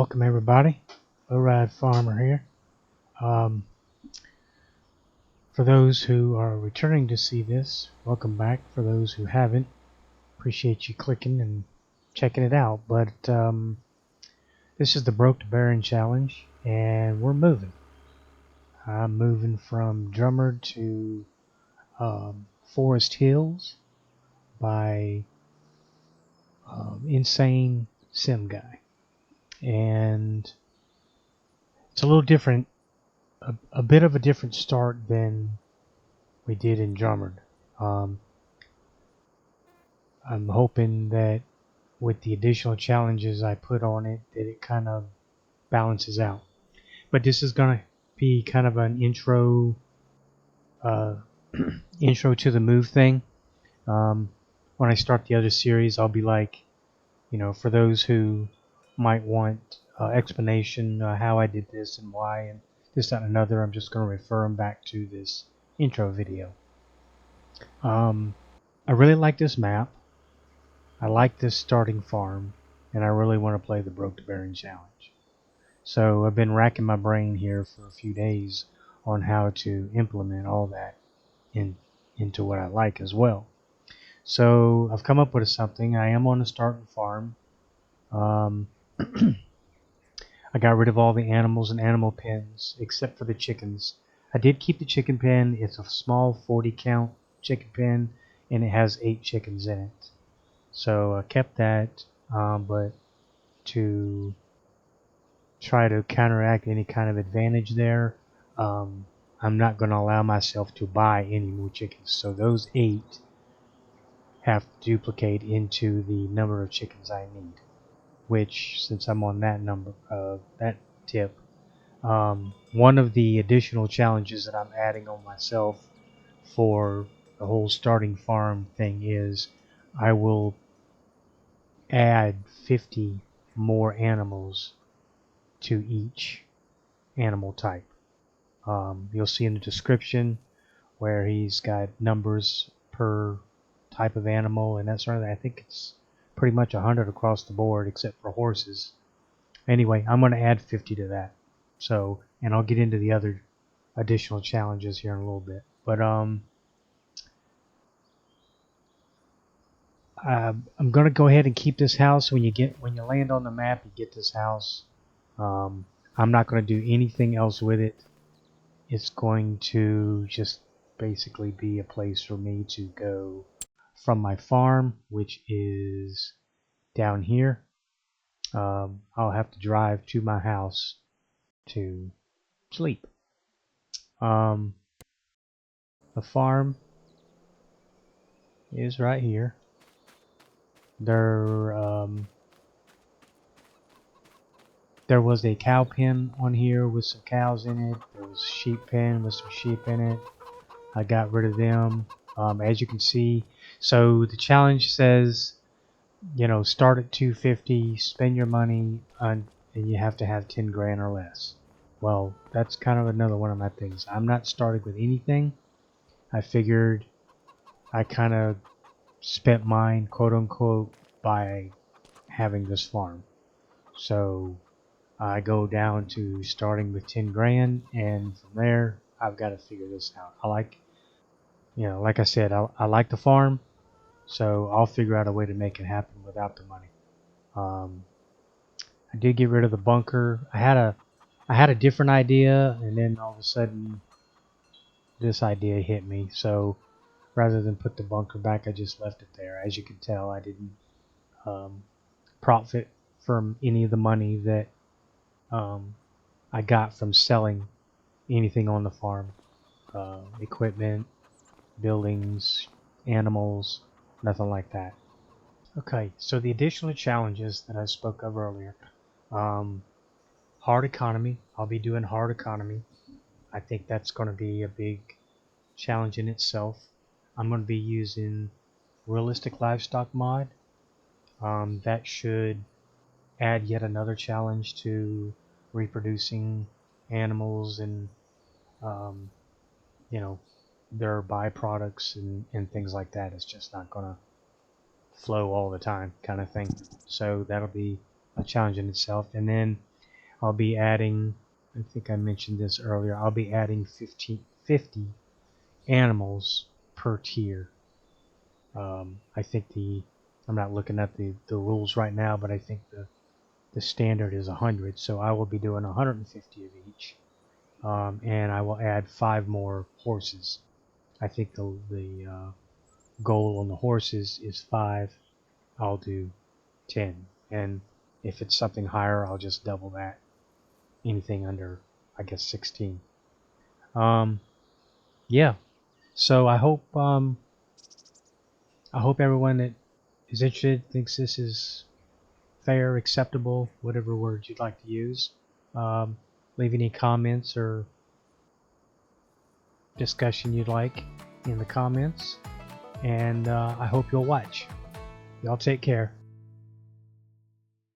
Welcome everybody, Lowride Farmer here. For those who are returning to see this, welcome back. For those who haven't, appreciate you clicking and checking it out. But this is the Broke to Barren Challenge, and we're moving. I'm moving from Drumard to Forest Hills by Insane Sim Guy. And it's a little different, a bit of a different start than we did in Drumard. I'm hoping that with the additional challenges I put on it, that it kind of balances out. But this is going to be kind of an intro intro to the move thing. When I start the other series, I'll be like, for those who might want explanation how I did this and why and this, that, and another, I'm just going to refer them back to this intro video. I really like this map. I like this starting farm, and I really want to play the Broke to Barren Challenge. So I've been racking my brain here for a few days on how to implement all that into what I like as well. So I've come up with something. I am on a starting farm. I got rid of all the animals and animal pens except for the chickens. I did keep the chicken pen. It's a small 40 count chicken pen, and it has 8 chickens in it. So I kept that, but to try to counteract any kind of advantage there, I'm not going to allow myself to buy any more chickens. So those 8 have to duplicate into the number of chickens I need. Which, since I'm on that that tip, one of the additional challenges that I'm adding on myself for the whole starting farm thing is I will add 50 more animals to each animal type. You'll see in the description where he's got numbers per type of animal and that sort of thing. I think it's pretty much 100 across the board except for horses. Anyway, I'm going to add 50 to that. So, and I'll get into the other additional challenges here in a little bit. But I'm going to go ahead and keep this house. When you land on the map, you get this house. I'm not going to do anything else with it. It's going to just basically be a place for me to go from my farm, which is down here. I'll have to drive to my house to sleep. The farm is right here. There was a cow pen on here with some cows in it. There was a sheep pen with some sheep in it. I got rid of them, as you can see. So the challenge says, start at 250, spend your money, and you have to have 10 grand or less. Well, that's kind of another one of my things. I'm not starting with anything. I figured I kind of spent mine, quote unquote, by having this farm. So I go down to starting with 10 grand, and from there I've got to figure this out. I like I said, I like the farm, so I'll figure out a way to make it happen without the money. I did get rid of the bunker. I had a different idea, and then all of a sudden this idea hit me. So rather than put the bunker back, I just left it there. As you can tell, I didn't profit from any of the money that I got from selling anything on the farm. Equipment, buildings, animals, nothing like that. Okay, so the additional challenges that I spoke of earlier. Hard economy. I'll be doing hard economy. I think that's going to be a big challenge in itself. I'm going to be using realistic livestock mod. That should add yet another challenge to reproducing animals and their byproducts and things like that. It's just not going to flow all the time kind of thing. So that'll be a challenge in itself. And then I'll be adding, I think I mentioned this earlier, I'll be adding 50 animals per tier. I think I'm not looking at the rules right now, but I think the standard is 100, so I will be doing 150 of each. And I will add 5 more horses. I think the goal on the horses is 5. I'll do 10, and if it's something higher, I'll just double that. Anything under, I guess, 16. Yeah. So I hope everyone that is interested thinks this is fair, acceptable, whatever words you'd like to use. Um, Leave any comments or discussion you'd like in the comments, and I hope you'll watch. Y'all take care.